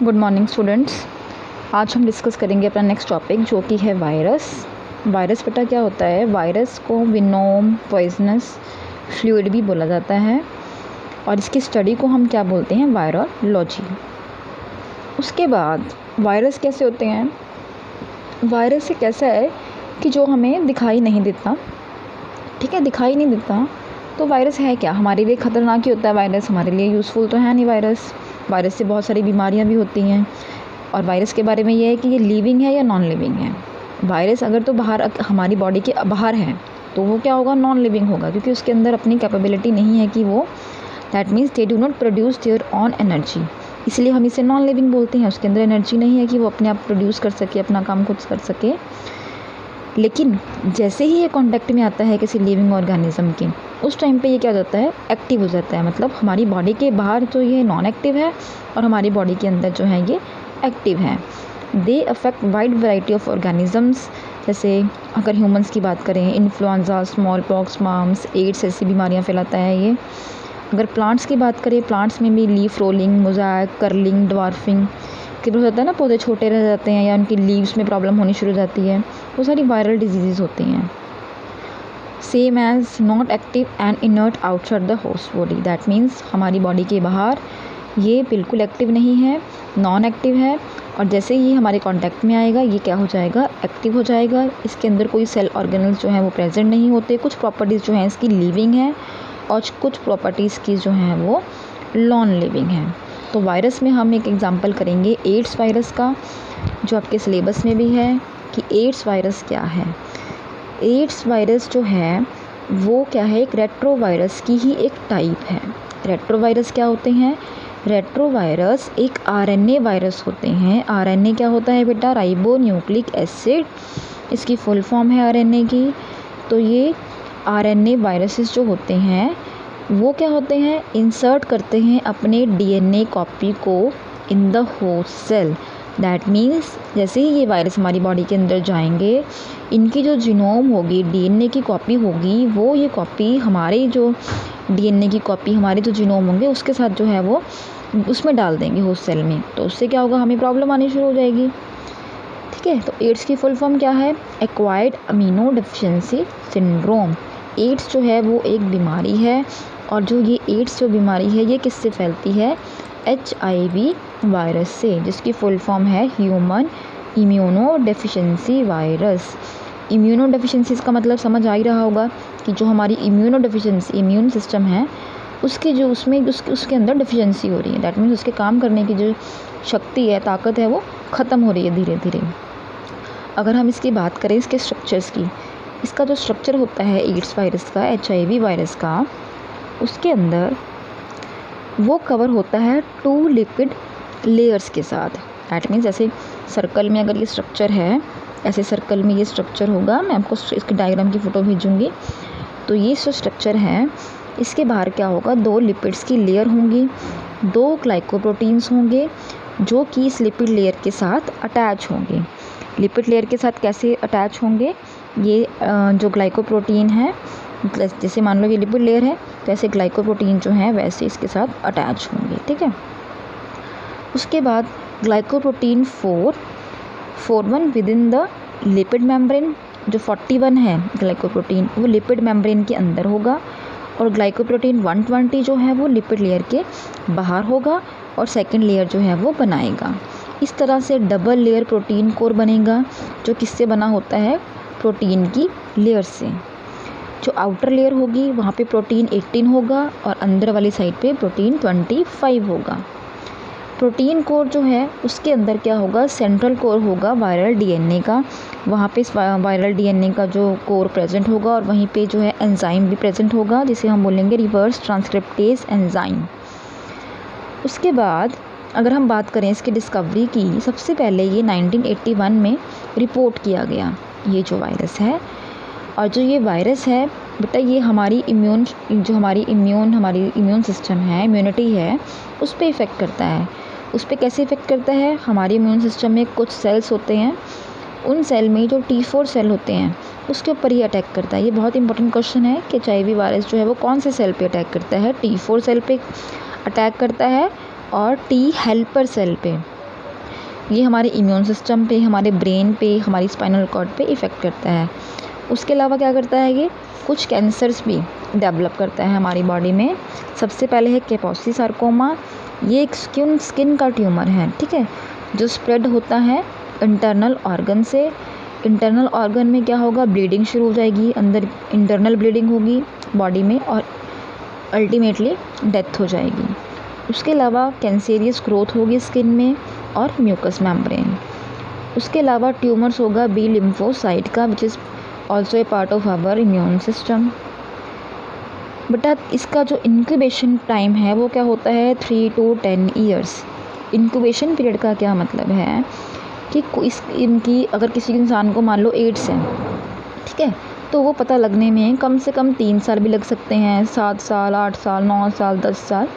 Good morning students. आज हम discuss करेंगे अपना नेक्स्ट टॉपिक जो कि है वायरस। वायरस बेटा क्या होता है? वायरस को विनोम पॉइजनस फ्लूइड भी बोला जाता है और इसकी स्टडी को हम क्या बोलते हैं? वायरोलॉजी। उसके बाद वायरस कैसे होते हैं? वायरस एक ऐसा है कि जो हमें दिखाई नहीं देता, ठीक है, दिखाई नहीं देता। तो वायरस है क्या? हमारे लिए ख़तरनाक ही होता है वायरस, हमारे लिए यूज़फुल तो है नहीं वायरस। वायरस से बहुत सारी बीमारियां भी होती हैं। और वायरस के बारे में ये है कि ये लिविंग है या नॉन लिविंग है। वायरस अगर तो बाहर हमारी बॉडी के बाहर है तो वो क्या होगा? नॉन लिविंग होगा, क्योंकि उसके अंदर अपनी कैपेबिलिटी नहीं है कि वो, that means they do not produce their on energy, इसलिए हम इसे नॉन लिविंग बोलते हैं। उसके अंदर एनर्जी नहीं है कि वो अपने आप प्रोड्यूस कर सके, अपना काम खुद कर सके। लेकिन जैसे ही ये कांटेक्ट में आता है किसी लिविंग ऑर्गेनिज्म के, उस टाइम पे ये क्या हो जाता है? एक्टिव हो जाता है। मतलब हमारी बॉडी के बाहर जो ये नॉन एक्टिव है और हमारी बॉडी के अंदर जो है ये एक्टिव है। They affect wide variety of organisms. जैसे अगर ह्यूमंस की बात करें, influenza, small pox, mumps, AIDS ऐसी बीमारियां फैलाता है ये। अगर प्लांट्स की बात करें, प्लांट्स में भी leaf rolling, mosaic, curling, dwarfing के हो जाता है ना, पौधे छोटे रह जाते हैं या उनकी लीव्स में प्रॉब्लम होनी शुरू हो जाती है। वो सारी वायरल डिजीज़ होती हैं। Same as not active and inert outside the host body, that means हमारी बॉडी के बाहर ये बिल्कुल एक्टिव नहीं है, नॉन एक्टिव है। और जैसे ही हमारे कांटेक्ट में आएगा ये क्या हो जाएगा? एक्टिव हो जाएगा। इसके अंदर कोई सेल ऑर्गेनल्स जो हैं वो प्रेजेंट नहीं होते। कुछ प्रॉपर्टीज़ जो हैं इसकी लिविंग है और कुछ प्रॉपर्टीज़ की जो हैं वो नॉन लिविंग हैं। तो वायरस में हम एक एग्जांपल करेंगे एड्स वायरस का, जो आपके सिलेबस में भी है कि एड्स वायरस क्या है। एड्स वायरस जो है वो क्या है? एक रेट्रोवायरस की ही एक टाइप है। रेट्रोवायरस क्या होते हैं? रेट्रोवायरस एक आरएनए वायरस होते हैं। आरएनए क्या होता है बेटा? राइबो न्यूक्लिक एसिड, इसकी फुल फॉर्म है आरएनए की। तो ये आरएनए वायरसेस जो होते हैं वो क्या होते हैं? इंसर्ट करते हैं अपने डीएनए कॉपी को in the host cell. That means जैसे ही ये वायरस हमारी बॉडी के अंदर जाएंगे, इनकी जो जीनोम होगी, डीएनए की कॉपी होगी, वो ये कॉपी हमारे जो डीएनए की कॉपी हमारे जो जीनोम होंगे उसके साथ जो है वो उसमें डाल देंगे होस्ट सेल में। तो उससे क्या होगा? हमें प्रॉब्लम आनी शुरू हो जाएगी। ठीक है, तो एड्स की फुल फॉर्म क्या है? Acquired amino deficiency syndrome. AIDS जो है वो एक बीमारी है और जो ये एड्स जो बीमारी है ये किससे फैलती है? HIV वायरस से, जिसकी फुल फॉर्म है human immuno deficiency virus. Immuno deficiency का मतलब समझ आ ही रहा होगा कि जो हमारी इम्यूनो डेफिशिएंसी, इम्यून सिस्टम है, उसके जो उसके अंदर डेफिशिएंसी हो रही है। दैट मीन्स उसके काम करने की जो शक्ति है, ताकत है, वो ख़त्म हो रही है धीरे धीरे। अगर हम इसकी बात करें इसके स्ट्रक्चर्स की, इसका जो स्ट्रक्चर होता है एड्स वायरस का, HIV वायरस का, उसके अंदर वो कवर होता है 2 लिपिड लेयर्स के साथ। दैट मीन्स जैसे सर्कल में अगर ये स्ट्रक्चर है, ऐसे सर्कल में ये स्ट्रक्चर होगा, मैं आपको इसके डायग्राम की फ़ोटो भेजूँगी। तो ये जो स्ट्रक्चर है इसके बाहर क्या होगा? 2 लिपिड्स की लेयर होंगी, 2 ग्लाइकोप्रोटीन्स होंगे जो कि इस लिपिड लेयर के साथ अटैच होंगे। लिपिड लेयर के साथ कैसे अटैच होंगे? ये जो ग्लाइकोप्रोटीन है, जैसे मान लो ये लिपिड लेयर है तो ऐसे ग्लाइकोप्रोटीन जो है वैसे इसके साथ अटैच होंगे। ठीक है, उसके बाद glycoprotein 41 with in the lipid membrane, जो 41 है ग्लाइकोप्रोटीन वो लिपिड मेम्ब्रेन के अंदर होगा, और ग्लाइकोप्रोटीन 120 जो है वो लिपिड लेयर के बाहर होगा और सेकेंड लेयर जो है वो बनाएगा। इस तरह से डबल लेयर प्रोटीन कोर बनेगा, जो किससे बना होता है? प्रोटीन की लेयर से। जो आउटर लेयर होगी वहाँ पे प्रोटीन 18 होगा और अंदर वाली साइड पे प्रोटीन 25 होगा। प्रोटीन कोर जो है उसके अंदर क्या होगा? सेंट्रल कोर होगा वायरल डीएनए का। वहाँ पे वायरल डीएनए का जो कोर प्रेजेंट होगा और वहीं पे जो है एंजाइम भी प्रेजेंट होगा, जिसे हम बोलेंगे रिवर्स ट्रांसक्रिप्टेज एंजाइम। उसके बाद अगर हम बात करें इसकी डिस्कवरी की, सबसे पहले ये 1981 में रिपोर्ट किया गया ये जो वायरस है। और जो ये वायरस है बेटा, ये हमारी इम्यून सिस्टम है, इम्यूनिटी है, उस पर इफ़ेक्ट करता है। उस पर कैसे इफ़ेक्ट करता है? हमारे इम्यून सिस्टम में कुछ सेल्स होते हैं, उन सेल में जो T4 सेल होते हैं उसके ऊपर ही अटैक करता है। ये बहुत इंपॉर्टेंट क्वेश्चन है कि HIV वायरस जो है वो कौन से सेल पे अटैक करता है? T4 सेल पे अटैक करता है और T हेल्पर सेल पे। ये हमारे इम्यून सिस्टम पे, हमारे ब्रेन पे, हमारी स्पाइनल कॉर्ड पे इफ़ेक्ट करता है। उसके अलावा क्या करता है, ये कुछ कैंसर्स भी डेवलप करता है हमारी बॉडी में। सबसे पहले है कैपोसी सार्कोमा। ये एक स्किन का ट्यूमर है, ठीक है, जो स्प्रेड होता है इंटरनल ऑर्गन से। इंटरनल ऑर्गन में क्या होगा, ब्लीडिंग शुरू हो जाएगी, अंदर इंटरनल ब्लीडिंग होगी बॉडी में और अल्टीमेटली डेथ हो जाएगी। उसके अलावा कैंसेरियस ग्रोथ होगी स्किन में और म्यूकस मेम्ब्रेन। उसके अलावा ट्यूमर्स होगा बी लिम्फोसाइट का, which is also a part of our immune system. बेटा इसका जो इंक्यूबेशन टाइम है वो क्या होता है, 3 to 10 ईयर्स। इंक्यूबेशन पीरियड का क्या मतलब है कि इनकी अगर किसी इंसान को मान लो एड्स है, ठीक है, तो वो पता लगने में कम से कम 3 साल भी लग सकते हैं, 7 साल, 8 साल, 9 साल, 10 साल।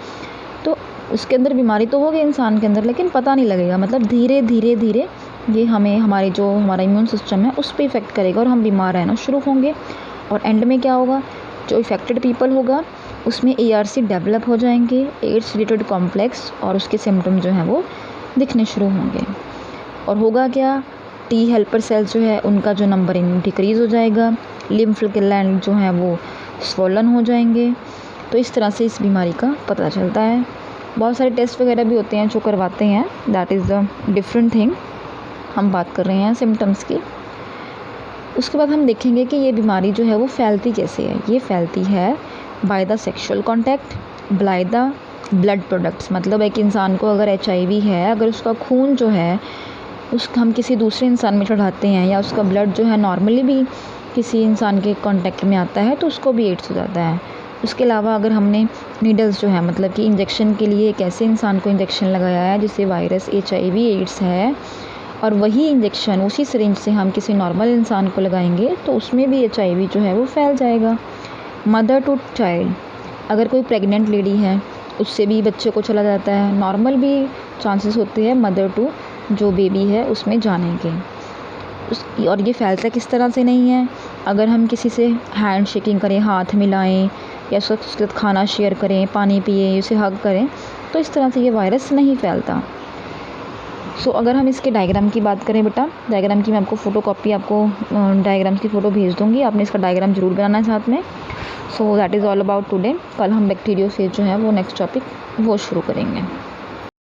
तो उसके अंदर बीमारी तो होगी इंसान के अंदर, लेकिन पता नहीं लगेगा। मतलब धीरे धीरे धीरे ये हमारा इम्यून सिस्टम है उस पर इफ़ेक्ट करेगा और हम बीमार रहना शुरू होंगे। और एंड में क्या होगा, जो इफ़ेक्टेड पीपल होगा उसमें ARC डेवलप हो जाएंगे, एड्स रिलेटेड कॉम्प्लेक्स, और उसके सिम्टम जो हैं वो दिखने शुरू होंगे। और होगा क्या, T हेल्पर सेल्स जो है उनका जो नंबरिंग डिक्रीज़ हो जाएगा, लिम्फ ग्लैंड जो है वो स्वॉलन हो जाएंगे। तो इस तरह से इस बीमारी का पता चलता है। बहुत सारे टेस्ट वगैरह भी होते हैं जो करवाते हैं, that is the different thing. हम बात कर रहे हैं सिम्टम्स की। उसके बाद हम देखेंगे कि ये बीमारी जो है वो फैलती कैसे है। ये फैलती है by the sexual contact, by the blood products. मतलब एक इंसान को अगर HIV है, अगर उसका खून जो है हम किसी दूसरे इंसान में चढ़ाते हैं, या उसका ब्लड जो है नॉर्मली भी किसी इंसान के कांटेक्ट में आता है, तो उसको भी एड्स हो जाता है। उसके अलावा अगर हमने नीडल्स जो है, मतलब कि इंजेक्शन के लिए एक ऐसे इंसान को इंजेक्शन लगाया है जिससे वायरस HIV एड्स है, और वही इंजेक्शन उसी सिरिंज से हम किसी नॉर्मल इंसान को लगाएंगे, तो उसमें भी HIV जो है वो फैल जाएगा। मदर टू चाइल्ड, अगर कोई प्रेग्नेंट लेडी है उससे भी बच्चे को चला जाता है। नॉर्मल भी चांसेस होते हैं मदर टू जो बेबी है उसमें जाने के। और ये फैलता किस तरह से नहीं है, अगर हम किसी से हैंड शेकिंग करें, हाथ मिलाएं, या उसके साथ खाना शेयर करें, पानी पिए, उसे हग करें, तो इस तरह से ये वायरस नहीं फैलता। अगर हम इसके डायग्राम की बात करें बेटा, डायग्राम की मैं आपको फ़ोटोकॉपी, आपको डायग्राम्स की फ़ोटो भेज दूँगी, आपने इसका डायग्राम ज़रूर बनाना है साथ में। That is all about today. कल हम बैक्टीरियोफेज जो है वो नेक्स्ट टॉपिक वो शुरू करेंगे।